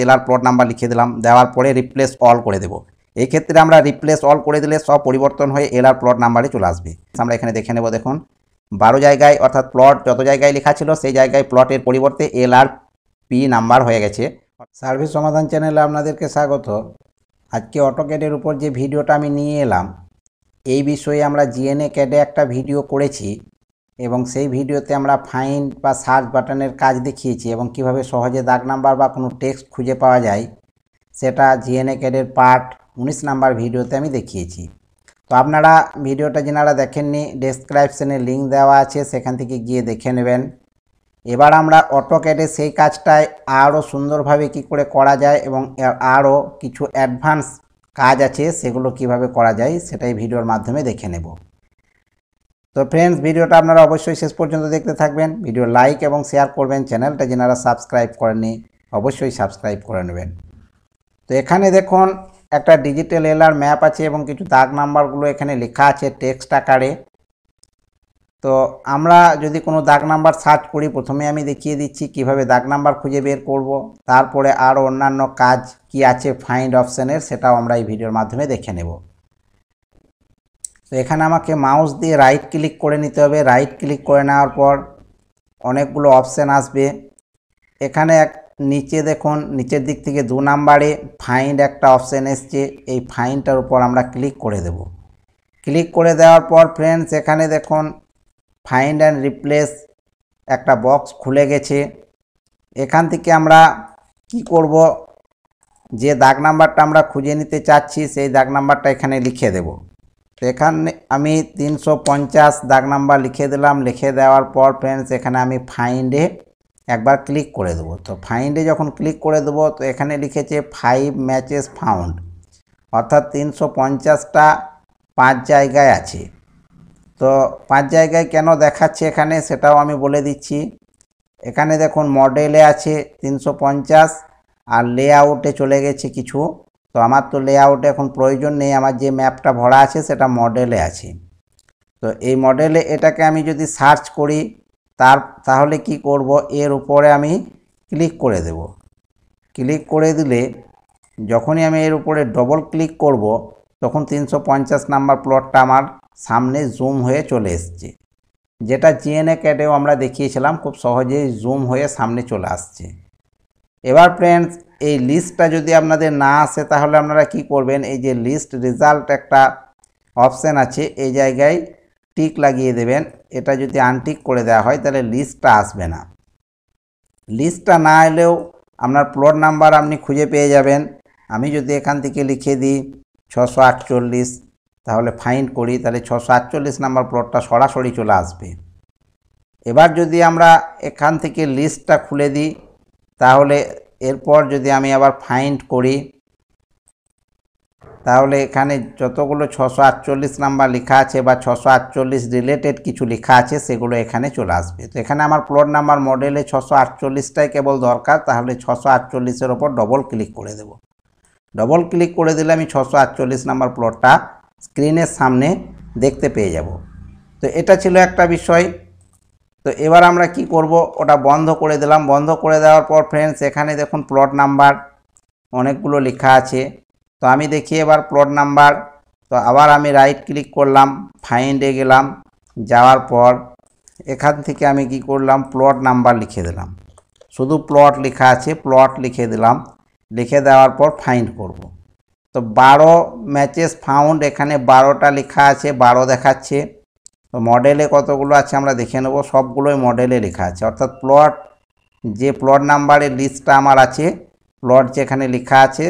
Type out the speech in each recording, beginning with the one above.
LR plot number লিখে দিলাম, দেওয়ার পরে রিপ্লেস অল করে দেব। এই ক্ষেত্রে আমরা রিপ্লেস অল করে দিলে সব পরিবর্তন হয়ে এলআর প্লট নাম্বারে চলে আসবে। আমরা এখানে দেখে নেব, দেখুন 12 জায়গায় অর্থাৎ প্লট যত জায়গায় লেখা ছিল সেই জায়গায় প্লটের পরিবর্তে এলআর পি নাম্বার হয়ে গেছে। সার্ভিস সমাধান চ্যানেলে আপনাদেরকে স্বাগত। আজকে অটোক্যাডের উপর যে ভিডিওটা আমি নিয়ে এলাম, এই বিষয়ে আমরা জিএনএ ক্যাডে একটা ভিডিও করেছি এবং সেই ভিডিওতে আমরা ফাইন্ড বা সার্চ বাটনের কাজ দেখিয়েছি এবং কিভাবে সহজে দাগ নাম্বার বা কোনো টেক্সট খুঁজে পাওয়া যায় সেটা জিএনএ ক্যাডের পার্ট 19 নাম্বার ভিডিওতে আমি দেখিয়েছি। তো আপনারা ভিডিওটা যারা দেখেননি, ডেসক্রিপশনে লিঙ্ক দেওয়া আছে, সেখান থেকে গিয়ে দেখে নেবেন। এবার আমরা অটোক্যাডে সেই কাজটায় আরও সুন্দরভাবে কি করে করা যায় এবং আরও কিছু অ্যাডভান্স কাজ আছে সেগুলো কিভাবে করা যায় সেটাই ভিডিওর মাধ্যমে দেখে নেব। তো ফ্রেন্ডস, ভিডিওটা আপনারা অবশ্যই শেষ পর্যন্ত দেখতে থাকবেন। ভিডিও লাইক এবং শেয়ার করবেন। চ্যানেলটা যারা সাবস্ক্রাইব করেননি অবশ্যই সাবস্ক্রাইব করে নেবেন। তো এখানে দেখুন একটা ডিজিটাল এলআর ম্যাপ আছে এবং কিছু দাগ নাম্বারগুলো এখানে লেখা আছে টেক্সট আকারে। তো আমরা যদি কোনো দাগ নাম্বার সার্চ করি, প্রথমে আমি দেখিয়ে দিচ্ছি কিভাবে দাগ নাম্বার খুঁজে বের করব, তারপরে আরও অন্যান্য কাজ কি আছে ফাইন্ড অপশানের সেটাও আমরা এই ভিডিওর মাধ্যমে দেখে নেব। তো এখানে আমাকে মাউস দিয়ে রাইট ক্লিক করে নিতে হবে। রাইট ক্লিক করে নেওয়ার পর অনেকগুলো অপশান আসবে। এখানে নিচে দেখুন, নিচের দিক থেকে 2 নাম্বারে ফাইন্ড একটা অপশান এসছে। এই ফাইন্ডটার উপর আমরা ক্লিক করে দেব। ক্লিক করে দেওয়ার পর ফ্রেন্ডস, এখানে দেখুন ফাইন্ড অ্যান্ড রিপ্লেস একটা বক্স খুলে গেছে। এখান থেকে আমরা কি করব, যে দাগ নাম্বারটা আমরা খুঁজে নিতে চাচ্ছি সেই দাগ নাম্বারটা এখানে লিখে দেব। তো এখানে আমি 350 দাগ নাম্বার লিখে দিলাম। লিখে দেওয়ার পর ফ্রেন্ডস, এখানে আমি ফাইন্ডে একবার ক্লিক করে দেবো। তো ফাইন্ডে যখন ক্লিক করে দেবো তো এখানে লিখেছে 5 ম্যাচেস ফাউন্ড, অর্থাৎ 350টা 5 জায়গায় আছে। তো 5 জায়গায় কেন দেখাচ্ছে এখানে সেটাও আমি বলে দিচ্ছি। এখানে দেখুন মডেলে আছে 350 আর লেআউটে চলে গেছে কিছু। তো আমার তো লেআউটে এখন প্রয়োজন নেই, আমার যে ম্যাপটা ভরা আছে সেটা মডেলে আছে। তো এই মডেলে এটাকে আমি যদি সার্চ করি তাহলে কি করব, এর উপরে আমি ক্লিক করে দেব। ক্লিক করে দিলে যখনই আমি এর উপরে ডবল ক্লিক করব তখন 350 নাম্বার প্লটটা আমার সামনে জুম হয়ে চলে এসছে, যেটা জিএনএ ক্যাডেও আমরা দেখিয়েছিলাম, খুব সহজেই জুম হয়ে সামনে চলে আসছে। এবার ফ্রেন্ডস, এই লিস্টটা যদি আপনাদের না আসে তাহলে আপনারা কি করবেন, এই যে লিস্ট রেজাল্ট একটা অপশান আছে, এই জায়গায় টিক লাগিয়ে দেবেন। এটা যদি আনটিক করে দেওয়া হয় তাহলে লিস্টটা আসবে না। লিস্টটা না এলেও আপনার প্লট নাম্বার আপনি খুঁজে পেয়ে যাবেন। আমি যদি এখান থেকে লিখে দিই 648, তাহলে ফাইন্ড করি, তাহলে 648 নাম্বার প্লটটা সরাসরি চলে আসবে। এবার যদি আমরা এখান থেকে লিস্টটা খুলে দিই তাহলে এরপর যদি আমি আবার ফাইন্ড করি তাহলে এখানে যতগুলো 648 নাম্বার লেখা আছে বা 648 রিলেটেড কিছু লেখা আছে সেগুলো এখানে চলে আসবে। তো এখানে আমার প্লট নাম্বার মডেলে 648টাই কেবল দরকার, তাহলে 648-এর ওপর ডবল ক্লিক করে দেব। ডবল ক্লিক করে দিলে আমি 648 নাম্বার প্লটটা স্ক্রিনের সামনে দেখতে পেয়ে যাব। তো এটা ছিল একটা বিষয়। তো এবার আমরা কি করব, ওটা বন্ধ করে দিলাম। বন্ধ করে দেওয়ার পর ফ্রেন্ডস, এখানে দেখুন প্লট নাম্বার অনেকগুলো লেখা আছে। তো আমি দেখি এবার প্লট নাম্বার। তো আবার আমি রাইট ক্লিক করলাম, ফাইন্ডে গেলাম, যাওয়ার পর এখান থেকে আমি কি করলাম, প্লট নাম্বার লিখে দিলাম। শুধু প্লট লেখা আছে, প্লট লিখে দিলাম। লিখে দেওয়ার পর ফাইন্ড করব। তো 12 ম্যাচেস ফাউন্ড, এখানে 12টা লেখা আছে, 12 দেখাচ্ছে। তো মডেলে কতগুলো আছে আমরা দেখে নেব। সবগুলোই মডেলে লেখা আছে, অর্থাৎ প্লট যে প্লট নাম্বারের লিস্টটা আমার আছে, প্লট যেখানে লেখা আছে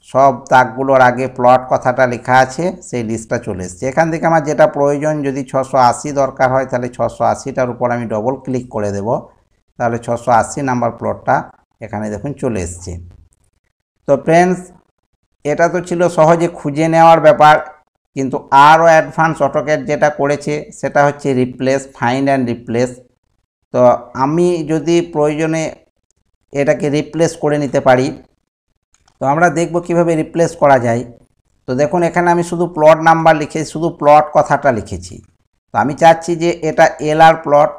সব দাগগুলোর আগে প্লট কথাটা লেখা আছে, সেই লিস্টটা চলে এসছে। এখান থেকে আমার যেটা প্রয়োজন, যদি 680 দরকার হয় তাহলে 680টার উপর আমি ডবল ক্লিক করে দেব, তাহলে 680 নাম্বার প্লটটা এখানে দেখুন চলে এসছে। তো ফ্রেন্ডস, এটা তো ছিল সহজে খুঁজে নেওয়ার ব্যাপার, কিন্তু আরও অ্যাডভান্স অটোক্যাড যেটা করেছে সেটা হচ্ছে রিপ্লেস, ফাইন্ড অ্যান্ড রিপ্লেস। তো আমি যদি প্রয়োজনে এটাকে রিপ্লেস করে নিতে পারি, তো আমরা দেখব কিভাবে রিপ্লেস করা যায়। তো দেখুন এখানে আমি শুধু প্লট নাম্বার লিখে শুধু প্লট কথাটা লিখেছি। তো আমি চাচ্ছি যে এটা এলআর প্লট,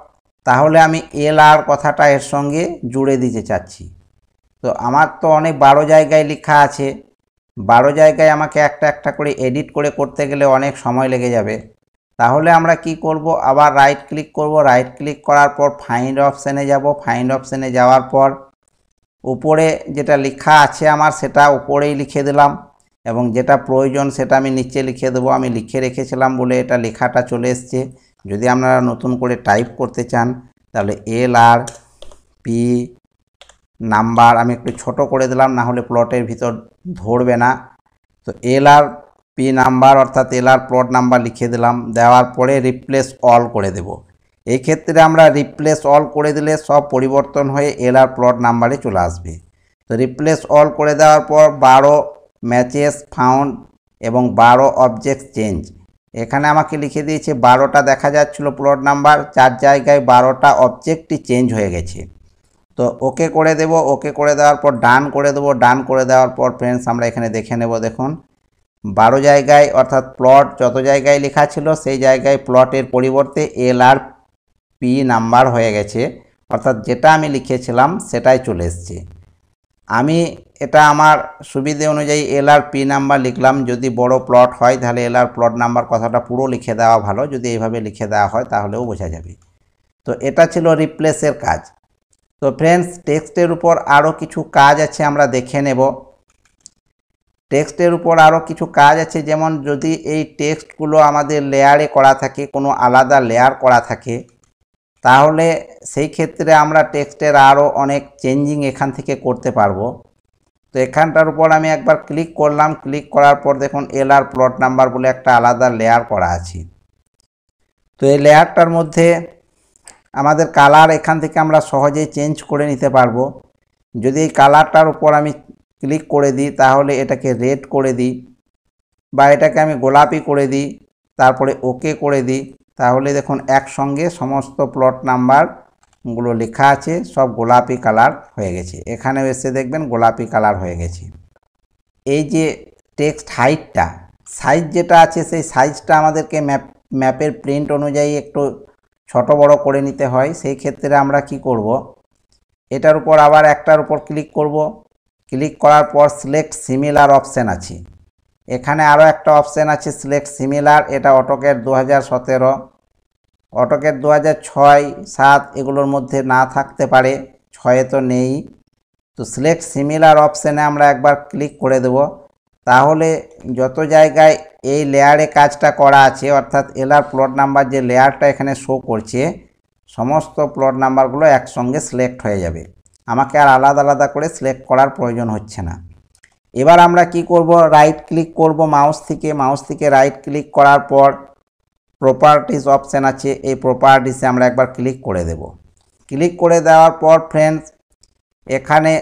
তাহলে আমি এলআর কথাটা এর সঙ্গে জুড়ে দিতে চাচ্ছি। তো আমার তো অনেক 12 জায়গায় লেখা আছে, 12 জায়গায় আমাকে একটা একটা করে এডিট করে করতে গেলে অনেক সময় লেগে যাবে। তাহলে আমরা কি করব, আবার রাইট ক্লিক করব, রাইট ক্লিক করার পর ফাইন্ড অপশানে যাব, ফাইন্ড অপশানে যাওয়ার পর উপরে যেটা লেখা আছে আমার সেটা উপরেই লিখে দিলাম, এবং যেটা প্রয়োজন সেটা আমি নিচে লিখে দেবো। আমি লিখে রেখেছিলাম বলে এটা লেখাটা চলে এসছে। যদি আপনারা নতুন করে টাইপ করতে চান তাহলে LRP নাম্বার আমি একটু ছোট করে দিলাম, না হলে প্লটের ভিতর ধরবে না। তো LRP নাম্বার অর্থাৎ LR প্লট নাম্বার লিখে দিলাম, দেওয়ার পরে রিপ্লেস অল করে দেব। এই ক্ষেত্রে আমরা রিপ্লেস অল করে দিলে সব পরিবর্তন হয়ে LR প্লট নাম্বারে চলে আসবে। তো রিপ্লেস অল করে দেওয়ার পর 12 ম্যাচেস ফাউন্ড এবং 12 অবজেক্ট চেঞ্জ, এখানে আমাকে লিখে দিয়েছে 12টা দেখা যাচ্ছিল প্লট নাম্বার, 4 জায়গায় 12টা অবজেক্টই চেঞ্জ হয়ে গেছে। তো ওকে করে দেব, ওকে করে দেওয়ার পর ডান করে দেব। ডান করে দেওয়ার পর ফ্রেন্ডস আমরা এখানে দেখে নেব, দেখুন 12 জায়গায় অর্থাৎ প্লট যত জায়গায় লেখা ছিল সেই জায়গায় প্লটের পরিবর্তে LRP নাম্বার হয়ে গেছে, অর্থাৎ যেটা আমি লিখেছিলাম সেটাই চলে এসছে। আমি এটা আমার সুবিধে অনুযায়ী LRP নাম্বার লিখলাম। যদি বড় প্লট হয় তাহলে LR প্লট নাম্বার কথাটা পুরো লিখে দেওয়া ভালো, যদি এইভাবে লিখে দেওয়া হয় তাহলেও বোঝা যাবে। তো এটা ছিল রিপ্লেসের কাজ। তো ফ্রেন্ডস টেক্সটের উপর আরও কিছু কাজ আছে, আমরা দেখে নেব। টেক্সটের উপর আরও কিছু কাজ আছে, যেমন যদি এই টেক্সটগুলো আমাদের লেয়ারে করা থাকে, কোনো আলাদা লেয়ার করা থাকে, তাহলে সেই ক্ষেত্রে আমরা টেক্সটের আরও অনেক চেঞ্জিং এখান থেকে করতে পারবো। তো এখানটার উপর আমি একবার ক্লিক করলাম, ক্লিক করার পর দেখুন LR প্লট নাম্বার বলে একটা আলাদা লেয়ার করা আছে। তো এই লেয়ারটার মধ্যে আমাদের কালার এখান থেকে আমরা সহজেই চেঞ্জ করে নিতে পারবো। যদি এই কালারটার উপর আমি ক্লিক করে দিই তাহলে এটাকে রেড করে দিই, বা এটাকে আমি গোলাপি করে দিই, তারপরে ওকে করে দিই, তাহলে দেখুন একসঙ্গে সমস্ত প্লট নাম্বারগুলো লেখা আছে সব গোলাপি কালার হয়ে গেছে। এখানেও এসে দেখবেন গোলাপি কালার হয়ে গেছে। এই যে টেক্সট হাইটটা সাইজ যেটা আছে সেই সাইজটা আমাদেরকে ম্যাপের প্রিন্ট অনুযায়ী একটু ছোট বড় করে নিতে হয়। সেই ক্ষেত্রে আমরা কি করব, এটার উপর আবার একটার উপর ক্লিক করব, ক্লিক করার পর সিলেক্ট সিমিলার অপশান আছে। এখানে আরও একটা অপশান আছে সিলেক্ট সিমিলার, এটা অটোক্যাড 2017, অটোক্যাড 2006, 7 এগুলোর মধ্যে না থাকতে পারে, 6-এ তো নেই। তো সিলেক্ট সিমিলার অপশানে আমরা একবার ক্লিক করে দেব, তাহলে যত জায়গায় এই লেয়ারে কাজটা করা আছে অর্থাৎ LR প্লট নাম্বার যে লেয়ারটা এখানে শো করছে সমস্ত প্লট নাম্বারগুলো একসঙ্গে সিলেক্ট হয়ে যাবে, আমাকে আর আলাদা আলাদা করে সিলেক্ট করার প্রয়োজন হচ্ছে না। এবার আমরা কি করব, রাইট ক্লিক করব মাউস থেকে রাইট ক্লিক করার পর প্রপার্টিজ অপশান আছে, এই প্রপার্টিসে আমরা একবার ক্লিক করে দেব। ক্লিক করে দেওয়ার পর ফ্রেন্ডস এখানে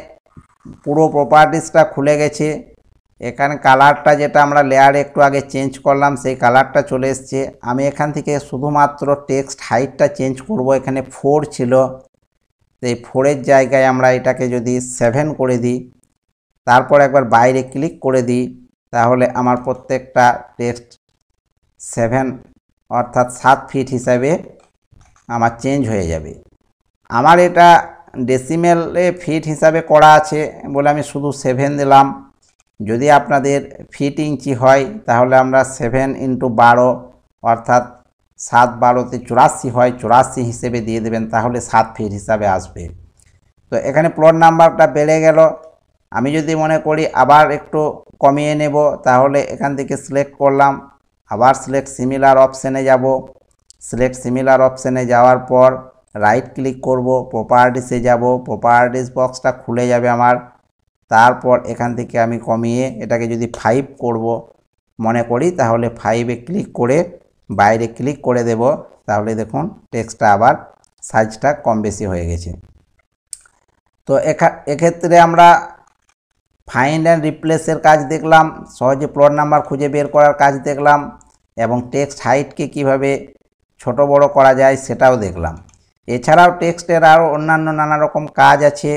পুরো প্রপার্টিসটা খুলে গেছে। এখানে কালারটা যেটা আমরা লেয়ারে একটু আগে চেঞ্জ করলাম সেই কালারটা চলে এসছে। আমি এখান থেকে শুধুমাত্র টেক্সট হাইটটা চেঞ্জ করব, এখানে 4 ছিল, এই 4-এর জায়গায় আমরা এটাকে যদি 7 করে দিই, তারপর একবার বাইরে ক্লিক করে দিই, তাহলে আমার প্রত্যেকটা টেক্সট 7 অর্থাৎ 7 ফিট হিসাবে আমার চেঞ্জ হয়ে যাবে। আমার এটা ডেসিমেলে ফিট হিসাবে করা আছে বলে আমি শুধু 7 দিলাম। যদি আপনাদের ফিট ইঞ্চি হয় তাহলে আমরা 7 × 12 অর্থাৎ 7 12-তে 84 হয়, 84 হিসেবে দিয়ে দেবেন, তাহলে 7 ফিট হিসাবে আসবে। তো এখানে প্লট নাম্বারটা বেড়ে গেল। আমি যদি মনে করি আবার একটু কমিয়ে নেব, তাহলে এখান থেকে সিলেক্ট করলাম, আবার সিলেক্ট সিমিলার অপশানে যাব। সিলেক্ট সিমিলার অপশানে যাওয়ার পর রাইট ক্লিক করব, প্রপার্টিসে যাব, প্রপার্টিস বক্সটা খুলে যাবে আমার। তারপর এখান থেকে আমি কমিয়ে এটাকে যদি 5 করব মনে করি, তাহলে 5-এ ক্লিক করে বাইরে ক্লিক করে দেব, তাহলে দেখুন টেক্সটটা আবার সাইজটা কম বেশি হয়ে গেছে। তো এক্ষেত্রে আমরা ফাইন্ড অ্যান্ড রিপ্লেসের কাজ দেখলাম, সহজে প্লট নাম্বার খুঁজে বের করার কাজ দেখলাম, এবং টেক্সট হাইটকে কিভাবে ছোট বড় করা যায় সেটাও দেখলাম। এছাড়াও টেক্সটের আরও অন্যান্য নানা রকম কাজ আছে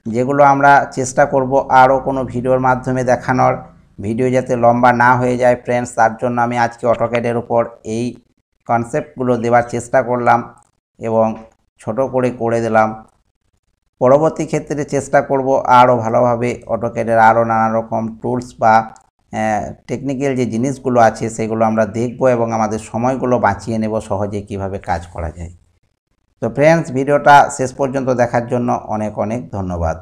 যেগুলো আমরা চেষ্টা করব আরও কোনো ভিডিওর মাধ্যমে দেখানোর। ভিডিও যাতে লম্বা না হয়ে যায় ফ্রেন্ডস, তার জন্য আমি আজকে অটোক্যাডের উপর এই কনসেপ্টগুলো দেওয়ার চেষ্টা করলাম এবং ছোট করে দিলাম। পরবর্তী ক্ষেত্রে চেষ্টা করব আরও ভালোভাবে অটোক্যাডের আরও নানা রকম টুলস বা টেকনিক্যাল যে জিনিসগুলো আছে সেগুলো আমরা দেখব এবং আমাদের সময়গুলো বাঁচিয়ে নেব সহজে কিভাবে কাজ করা যায়। তো ফ্রেন্ডস, ভিডিওটা শেষ পর্যন্ত দেখার জন্য অনেক অনেক ধন্যবাদ।